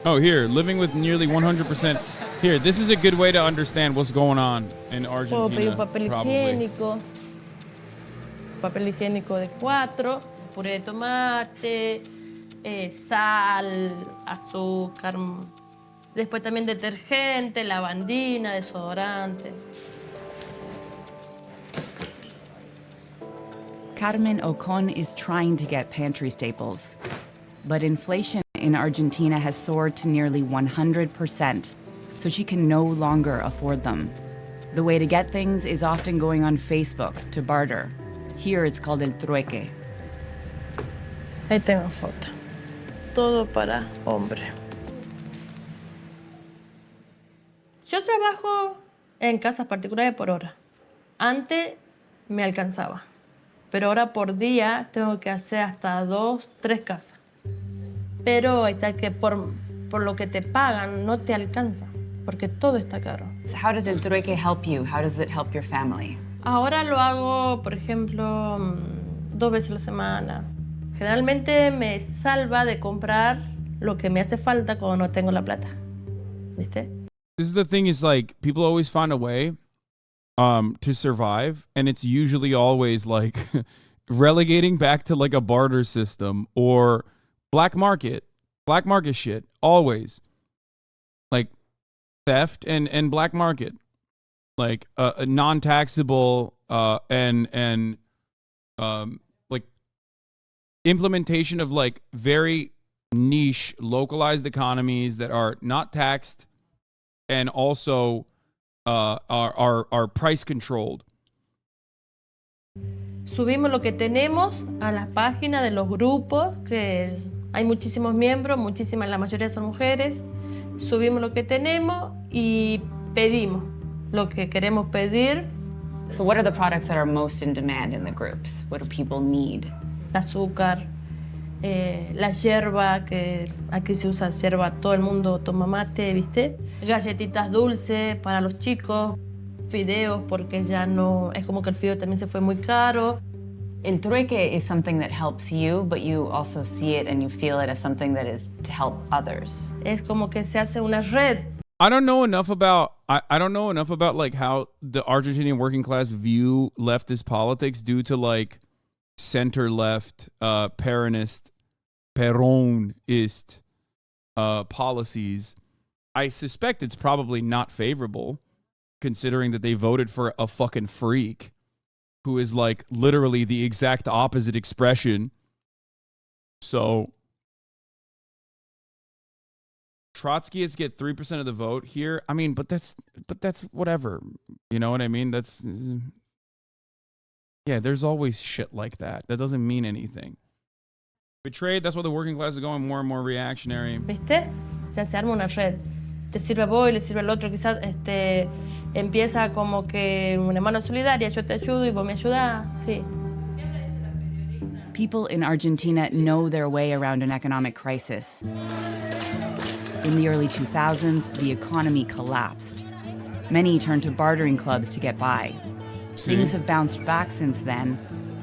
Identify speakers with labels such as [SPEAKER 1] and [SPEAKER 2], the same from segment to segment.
[SPEAKER 1] Oh, here, living with nearly 100%. Here, this is a good way to understand what's going on in
[SPEAKER 2] Puedo pedir
[SPEAKER 1] Argentina.
[SPEAKER 2] un papel higiénico. Papel higiénico de 4, puré de tomate, sal, azúcar. Después también detergente, lavandina, desodorante.
[SPEAKER 3] Carmen Ocon is trying to get pantry staples. But inflation in Argentina has soared to nearly 100%, so she can no longer afford them. The way to get things is often going on Facebook to barter. Here it's called el trueque.
[SPEAKER 2] Ahí tengo foto. Todo para hombre. Yo trabajo en casas particulares por hora. Antes me alcanzaba, pero ahora por día tengo que hacer hasta 2, 3 casas. Pero ahí está que por lo que te pagan no te alcanza, porque todo está caro.
[SPEAKER 3] So how does el trueque help you? How does it help your family?
[SPEAKER 2] Ahora lo hago, por ejemplo, 2 veces a la semana. Generalmente me salva de comprar lo que me hace falta cuando no tengo la plata. ¿Viste?
[SPEAKER 1] This is the thing is like people always find a way to survive, and it's usually always like relegating back to like a barter system or black market shit, always. Like theft and black market. Like a non-taxable and like implementation of like very niche localized economies that are not taxed and also are price controlled.
[SPEAKER 2] Subimos lo que tenemos a las páginas de los grupos, hay muchísimos miembros, la mayoría son mujeres. Subimos lo que tenemos y pedimos lo que queremos pedir.
[SPEAKER 3] So what are the products that are most in demand in the groups? What do people need?
[SPEAKER 2] El azúcar, la yerba, que aquí se usa yerba, todo el mundo toma mate, ¿viste? Galletitas dulces para los chicos, fideos, porque ya no, es como que el fideo también se fue muy caro.
[SPEAKER 3] El trueque is something that helps you, but you also see it and you feel it as something that is to help others.
[SPEAKER 2] Es como que se hace una red.
[SPEAKER 1] I don't know enough about like how the Argentinian working class view leftist politics due to like center left Peronist policies. I suspect it's probably not favorable, considering that they voted for a fucking freak who is like literally the exact opposite expression. So Trotskyists get 3% of the vote here. I mean, but that's whatever. You know what I mean? Yeah, there's always shit like that. That doesn't mean anything. Betrayed, that's why the working class is going more and more reactionary.
[SPEAKER 2] ¿Viste? Se arma una red. Te sirve a vos y le sirve al otro. Quizás empieza como que una mano solidaria. Yo te ayudo y vos me ayudás. Sí.
[SPEAKER 3] People in Argentina know their way around an economic crisis. In the early 2000s, the economy collapsed. Many turned to bartering clubs to get by.
[SPEAKER 1] See?
[SPEAKER 3] Things have bounced back since then,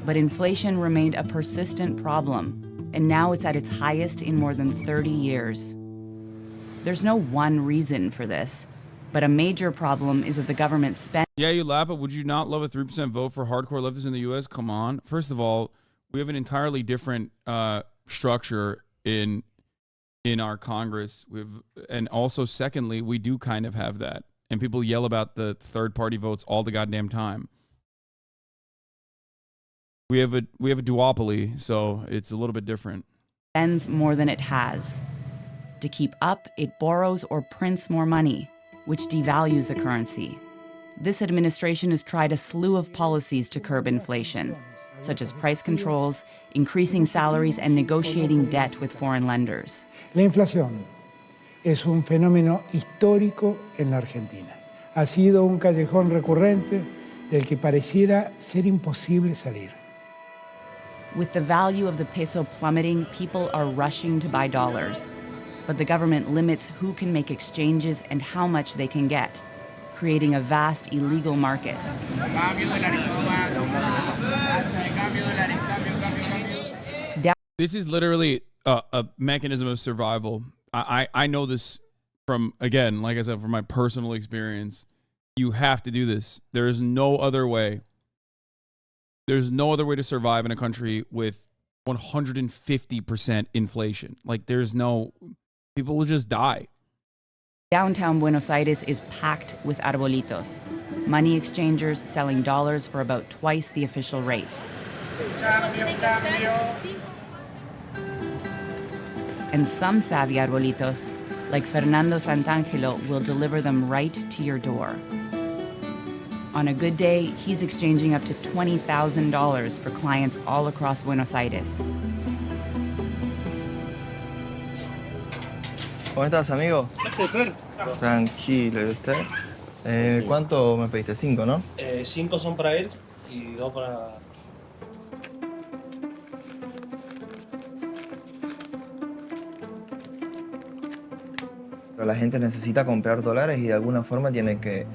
[SPEAKER 3] but inflation remained a persistent problem, and now it's at its highest in more than 30 years. There's no one reason for this, but a major problem is that the government spends.
[SPEAKER 1] Yeah, you laugh, but would you not love a 3% vote for hardcore leftists in the U.S.? Come on. First of all, we have an entirely different structure in our Congress. And also, secondly, we do kind of have that. And people yell about the third-party votes all the goddamn time. We have a duopoly, so it's a little bit different.
[SPEAKER 3] Spends more than it has. To keep up, it borrows or prints more money, which devalues a currency. This administration has tried a slew of policies to curb inflation, such as price controls, increasing salaries, and negotiating debt with foreign lenders.
[SPEAKER 4] La inflación es un fenómeno histórico en la Argentina. Ha sido un callejón recurrente del que pareciera ser imposible salir.
[SPEAKER 3] With the value of the peso plummeting, people are rushing to buy dollars. But the government limits who can make exchanges and how much they can get, creating a vast illegal market.
[SPEAKER 1] This is literally a mechanism of survival I know this from, again, like I said, from my personal experience. You have to do this. There is no other way. There's no other way to survive in a country with 150% inflation. Like, there's no, people will just die.
[SPEAKER 3] Downtown Buenos Aires is packed with arbolitos, money exchangers selling dollars for about twice the official rate. And some savvy arbolitos, like Fernando Santangelo, will deliver them right to your door. On a good day, he's exchanging up to $20,000 for clients all across Buenos Aires.
[SPEAKER 5] ¿Cómo estás, amigo? Tranquilo, ¿y usted? ¿Cuánto me pediste? 5, ¿no?
[SPEAKER 6] 5 son para él y 2 para...
[SPEAKER 5] Pero la gente necesita comprar dólares y de alguna forma tiene que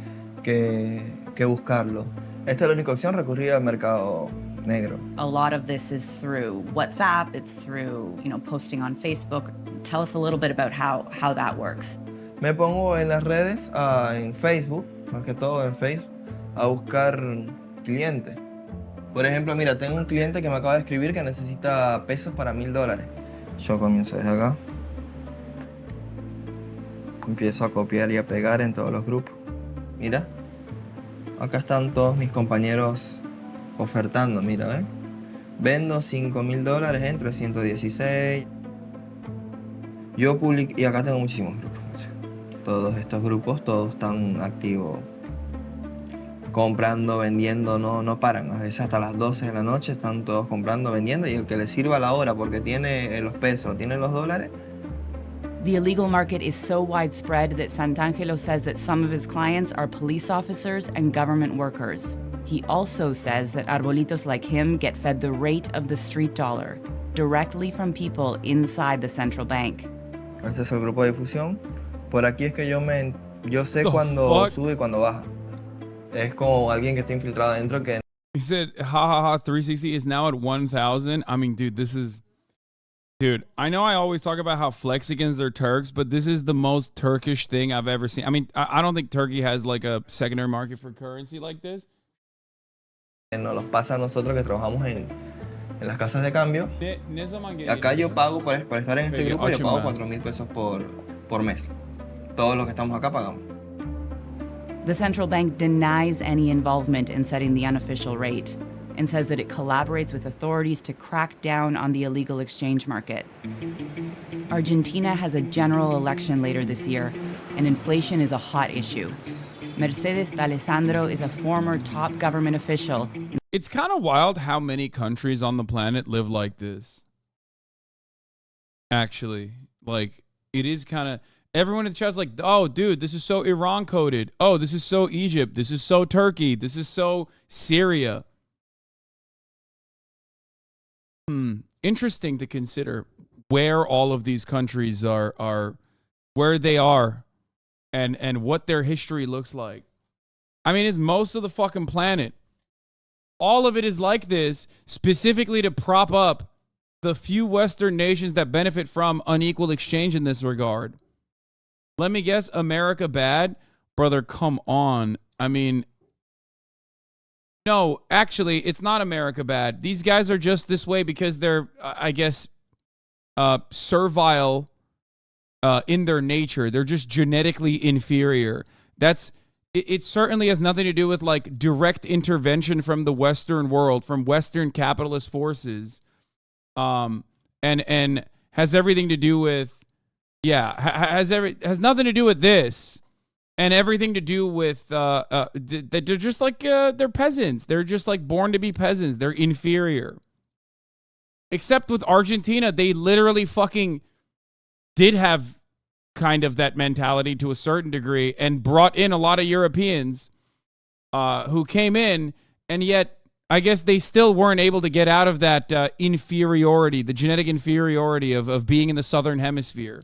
[SPEAKER 5] buscarlo. Esta es la única opción, recurrir al mercado negro.
[SPEAKER 3] A lot of this is through WhatsApp, it's through, posting on Facebook. Tell us a little bit about how that works.
[SPEAKER 5] Me pongo en las redes, en Facebook, más que todo en Facebook, a buscar clientes. Por ejemplo, mira, tengo un cliente que me acaba de escribir que necesita pesos para $1,000. Yo comienzo desde acá. Empiezo a copiar y a pegar en todos los grupos. Mira, acá están todos mis compañeros ofertando, mira, ¿eh? Vendo $5,000 en 316. Yo publico, y acá tengo muchísimos grupos. Todos estos grupos, todos están activos. Comprando, vendiendo, no paran. A veces hasta las 12 de la noche están todos comprando, vendiendo. Y el que le sirva la hora porque tiene los pesos, tiene los dólares.
[SPEAKER 3] The illegal market is so widespread that Santangelo says that some of his clients are police officers and government workers. He also says that arbolitos like him get fed the rate of the street dollar, directly from people inside the central bank.
[SPEAKER 5] Este es el grupo de difusión. Por aquí es que yo sé cuando sube y cuando baja. Es como alguien que está infiltrado adentro que...
[SPEAKER 1] He said, ha ha ha, 360 is now at 1,000. I mean, dude, this is... Dude, I know I always talk about how Flexicans are Turks, but this is the most Turkish thing I've ever seen. I mean, I don't think Turkey has like a secondary market for currency like this.
[SPEAKER 5] Nos los pasa a nosotros que trabajamos en las casas de cambio. Acá yo pago por estar en este grupo, yo pago 4,000 pesos por mes. Todos los que estamos acá pagamos.
[SPEAKER 3] The central bank denies any involvement in setting the unofficial rate and says that it collaborates with authorities to crack down on the illegal exchange market. Argentina has a general election later this year, and inflation is a hot issue. Mercedes D'Alessandro is a former top government official.
[SPEAKER 1] It's kind of wild how many countries on the planet live like this. Actually, like, it is kind of... Everyone in the chat's like, oh, dude, this is so Iran coded. Oh, this is so Egypt. This is so Turkey. This is so Syria. Interesting to consider where all of these countries are where they are and what their history looks like. I mean, it's most of the fucking planet. All of it is like this, specifically to prop up the few Western nations that benefit from unequal exchange in this regard. Let me guess, America bad? Brother, come on. I mean... No, actually, it's not America bad. These guys are just this way because they're, I guess, servile in their nature. They're just genetically inferior. It certainly has nothing to do with like direct intervention from the Western world, from Western capitalist forces, and has everything to do with, has nothing to do with this. And everything to do with, they're just like, they're peasants. They're just like born to be peasants. They're inferior. Except with Argentina, they literally fucking did have kind of that mentality to a certain degree and brought in a lot of Europeans who came in, and yet I guess they still weren't able to get out of that inferiority, the genetic inferiority of being in the Southern Hemisphere.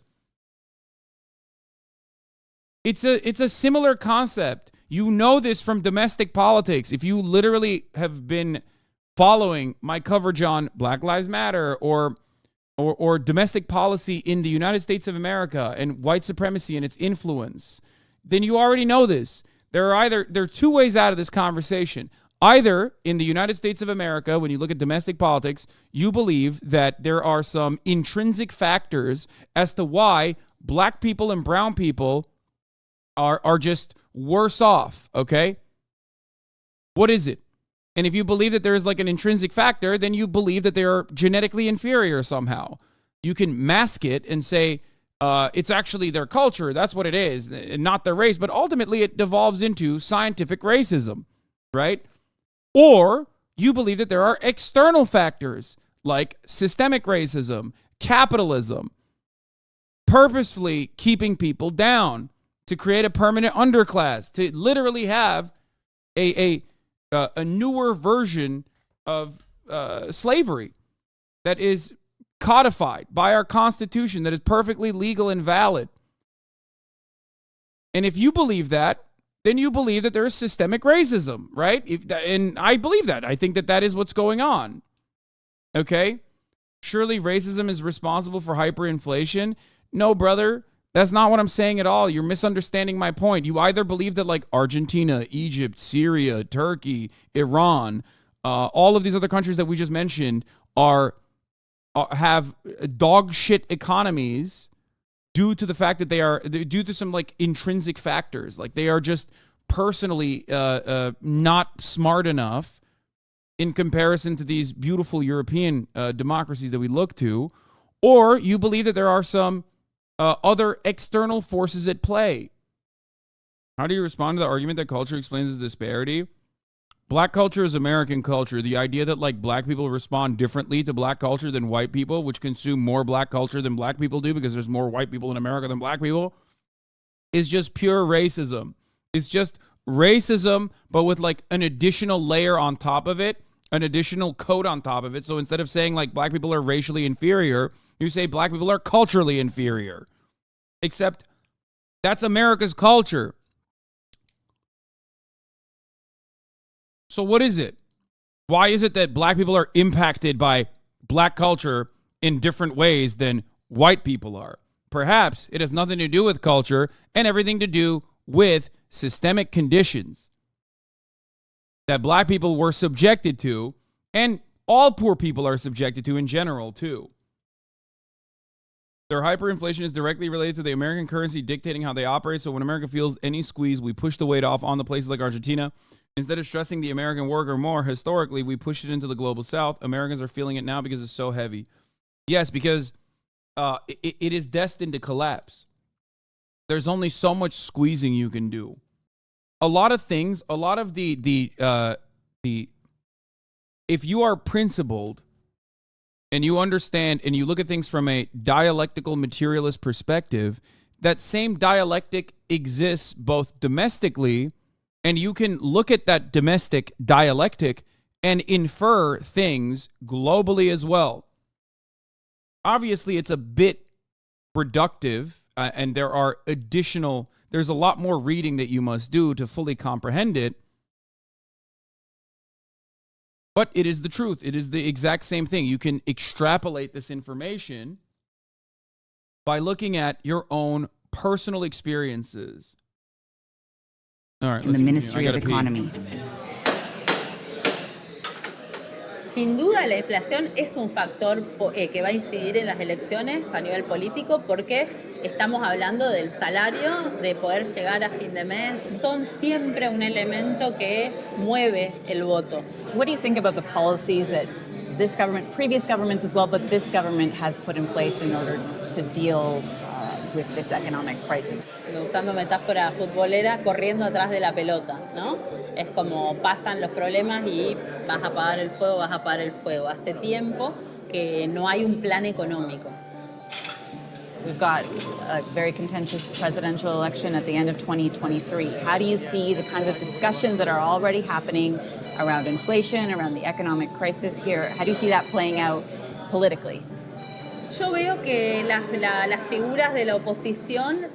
[SPEAKER 1] It's a similar concept. You know this from domestic politics. If you literally have been following my coverage on Black Lives Matter or or domestic policy in the United States of America and white supremacy and its influence, then you already know this. There are two ways out of this conversation. Either in the United States of America, when you look at domestic politics, you believe that there are some intrinsic factors as to why black people and brown people are just worse off, okay? What is it? And if you believe that there is like an intrinsic factor, then you believe that they are genetically inferior somehow. You can mask it and say it's actually their culture. That's what it is, and not their race. But ultimately, it devolves into scientific racism, right? Or you believe that there are external factors like systemic racism, capitalism, purposefully keeping people down to create a permanent underclass, to literally have a newer version of slavery that is codified by our Constitution, that is perfectly legal and valid. And if you believe that, then you believe that there is systemic racism, right? And I believe that. I think that is what's going on. Okay? Surely racism is responsible for hyperinflation. No, brother. That's not what I'm saying at all. You're misunderstanding my point. You either believe that like Argentina, Egypt, Syria, Turkey, Iran, all of these other countries that we just mentioned have dog shit economies due to the fact that due to some like intrinsic factors. Like they are just personally not smart enough in comparison to these beautiful European democracies that we look to. Or you believe that there are some other external forces at play. How do you respond to the argument that culture explains the disparity? Black culture is American culture. The idea that like black people respond differently to black culture than white people, which consume more black culture than black people do because there's more white people in America than black people, is just pure racism. It's just racism, but with like an additional layer on top of it, an additional coat on top of it. So instead of saying like black people are racially inferior, you say black people are culturally inferior. Except that's America's culture. So what is it? Why is it that black people are impacted by black culture in different ways than white people are? Perhaps it has nothing to do with culture and everything to do with systemic conditions that black people were subjected to, and all poor people are subjected to in general too. Their hyperinflation is directly related to the American currency dictating how they operate. So when America feels any squeeze, we push the weight off on the places like Argentina. Instead of stressing the American worker more, historically, we push it into the global south. Americans are feeling it now because it's so heavy. Yes, because it is destined to collapse. There's only so much squeezing you can do. A lot of things, a lot of the if you are principled and you understand and you look at things from a dialectical materialist perspective, that same dialectic exists both domestically, and you can look at that domestic dialectic and infer things globally as well. Obviously, it's a bit reductive, and there's a lot more reading that you must do to fully comprehend it. But it is the truth. It is the exact same thing. You can extrapolate this information by looking at your own personal experiences. All right,
[SPEAKER 3] in the Ministry of Economy.
[SPEAKER 7] Sin duda la inflación es un factor que va a incidir en las elecciones a nivel político porque estamos hablando del salario, de poder llegar a fin de mes. Son siempre un elemento que mueve el voto.
[SPEAKER 8] What do you think about the policies that this government, previous governments as well, but this government has put in place in order to deal with this economic crisis?
[SPEAKER 7] Usando metáfora futbolera, corriendo atrás de la pelota, ¿no? Es como pasan los problemas y vas a apagar el fuego, vas a apagar el fuego. Hace tiempo que no hay un plan económico.
[SPEAKER 8] We've got a very contentious presidential election at the end of 2023. How do you see the kinds of discussions that are already happening around inflation, around the economic crisis here? How do you see that playing out politically?
[SPEAKER 7] Yo veo que las figuras de la oposición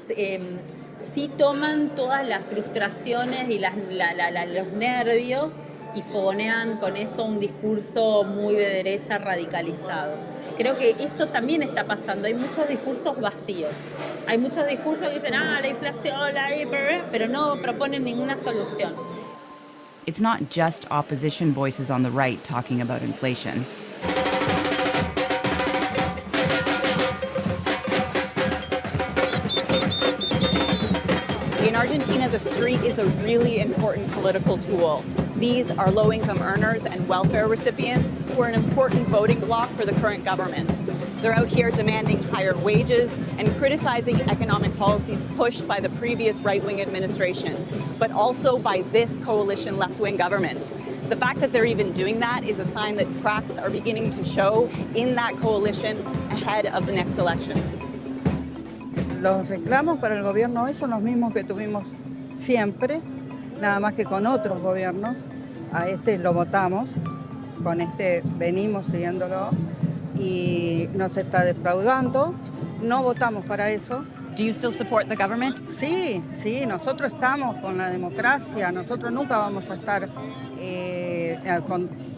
[SPEAKER 7] sí toman todas las frustraciones y los nervios y fogonean con eso un discurso muy de derecha radicalizado. Creo que eso también está pasando. Hay muchos discursos vacíos. Hay muchos discursos que dicen, la inflación, pero no proponen ninguna solución.
[SPEAKER 3] It's not just opposition voices on the right talking about inflation.
[SPEAKER 8] In Argentina, the street is a really important political tool. These are low-income earners and welfare recipients who are an important voting bloc for the current government. They're out here demanding higher wages and criticizing economic policies pushed by the previous right-wing administration, but also by this coalition left-wing government. The fact that they're even doing that is a sign that cracks are beginning to show in that coalition ahead of the next elections.
[SPEAKER 9] Los reclamos para el gobierno hoy son los mismos que tuvimos siempre, nada más que con otros gobiernos. A este lo votamos, con este venimos siguiéndolo y nos está defraudando. No votamos para eso.
[SPEAKER 8] Do you still support the government?
[SPEAKER 9] Sí, nosotros estamos con la democracia, nosotros nunca vamos a estar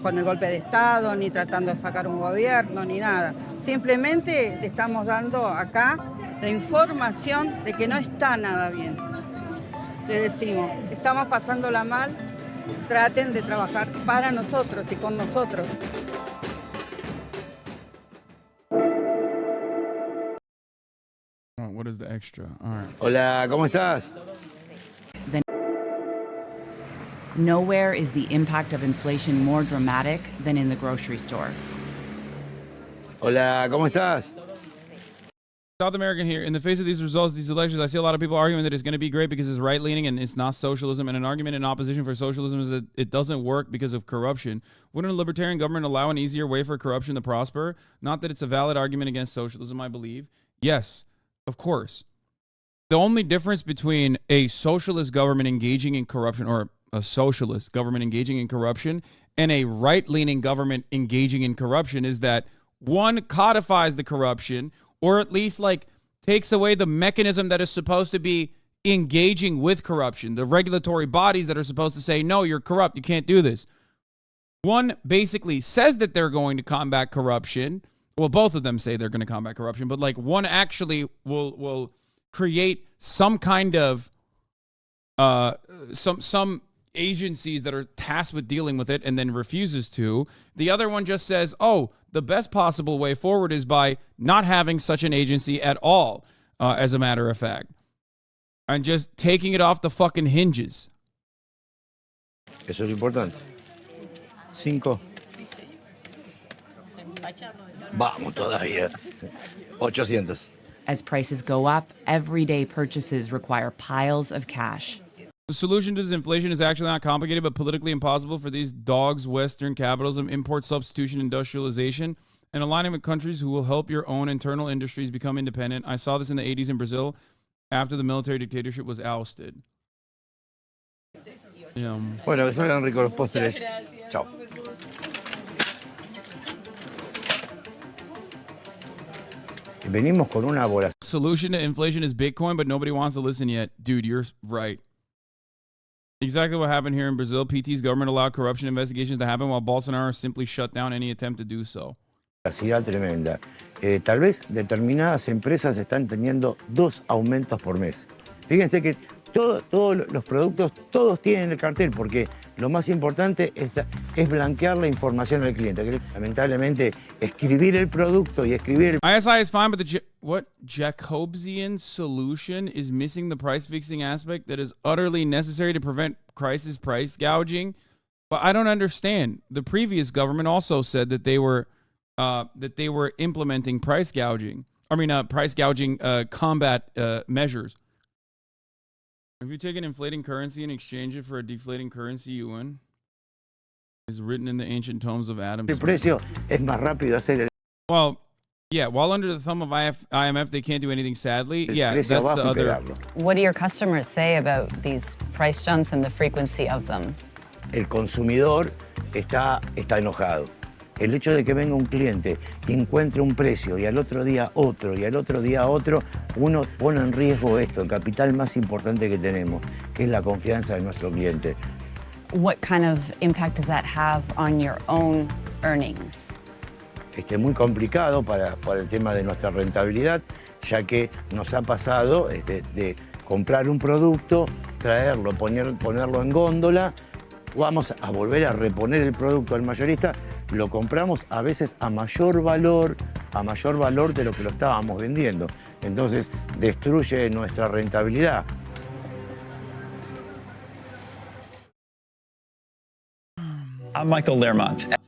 [SPEAKER 9] con el golpe de Estado, ni tratando de sacar un gobierno, ni nada. Simplemente le estamos dando acá la información de que no está nada bien. Le decimos, estamos pasándola mal, traten de trabajar para nosotros y con nosotros.
[SPEAKER 1] Oh, what is the extra? All right.
[SPEAKER 10] Hola, ¿cómo estás?
[SPEAKER 3] Nowhere is the impact of inflation more dramatic than in the grocery store.
[SPEAKER 10] Hola, ¿cómo estás?
[SPEAKER 1] South American here. In the face of these results, these elections, I see a lot of people arguing that it's going to be great because it's right-leaning and it's not socialism. And an argument in opposition for socialism is that it doesn't work because of corruption. Wouldn't a libertarian government allow an easier way for corruption to prosper? Not that it's a valid argument against socialism, I believe. Yes, of course. The only difference between a socialist government engaging in corruption, or a socialist government engaging in corruption, and a right-leaning government engaging in corruption is that one codifies the corruption, or at least like takes away the mechanism that is supposed to be engaging with corruption, the regulatory bodies that are supposed to say, no, you're corrupt, you can't do this. One basically says that they're going to combat corruption. Well, both of them say they're going to combat corruption, but like one actually will create some kind of some agencies that are tasked with dealing with it and then refuses to. The other one just says, oh, the best possible way forward is by not having such an agency at all, as a matter of fact, and just taking it off the fucking hinges.
[SPEAKER 10] Eso es lo importante. 5. Vamos todavía. 800.
[SPEAKER 3] As prices go up, everyday purchases require piles of cash.
[SPEAKER 1] The solution to this inflation is actually not complicated, but politically impossible for these dogs, Western capitalism, import substitution, industrialization, and aligning with countries who will help your own internal industries become independent. I saw this in the 80s in Brazil after the military dictatorship was ousted.
[SPEAKER 10] Bueno, que salgan ricos los postres. Chao. Venimos con una bola.
[SPEAKER 1] Solution to inflation is Bitcoin, but nobody wants to listen yet. Dude, you're right. Exactly what happened here in Brazil. PT's government allowed corruption investigations to happen while Bolsonaro simply shut down any attempt to do so.
[SPEAKER 10] Tremenda. Tal vez determinadas empresas están teniendo 2 aumentos por mes. Fíjense que todos los productos, todos tienen el cartel, porque lo más importante es blanquear la información al cliente. Que lamentablemente, escribir el producto y escribir...
[SPEAKER 1] ISI is fine, but what Jacobsian solution is missing the price-fixing aspect that is utterly necessary to prevent crisis price gouging. But I don't understand. The previous government also said that they were implementing price gouging. Price gouging combat measures. If you take an inflating currency and exchange it for a deflating currency, you win. Is written in the ancient tomes of Adam
[SPEAKER 10] El
[SPEAKER 1] Smith.
[SPEAKER 10] precio es más rápido hacer el...
[SPEAKER 1] Well, yeah, while under the thumb of IMF, they can't do anything, sadly. Yeah, that's the other.
[SPEAKER 11] What do your customers say about these price jumps and the frequency of them?
[SPEAKER 10] El consumidor está enojado. El hecho de que venga un cliente y encuentre un precio y al otro día otro y al otro día otro, uno pone en riesgo esto, el capital más importante que tenemos, que es la confianza de nuestro cliente.
[SPEAKER 11] What kind of impact does that have on your own earnings?
[SPEAKER 10] muy complicado para el tema de nuestra rentabilidad, ya que nos ha pasado de comprar un producto, traerlo, ponerlo en góndola, vamos a volver a reponer el producto al mayorista, lo compramos a veces a mayor valor de lo que lo estábamos vendiendo. Entonces destruye nuestra rentabilidad.
[SPEAKER 12] I'm Michael Lermont.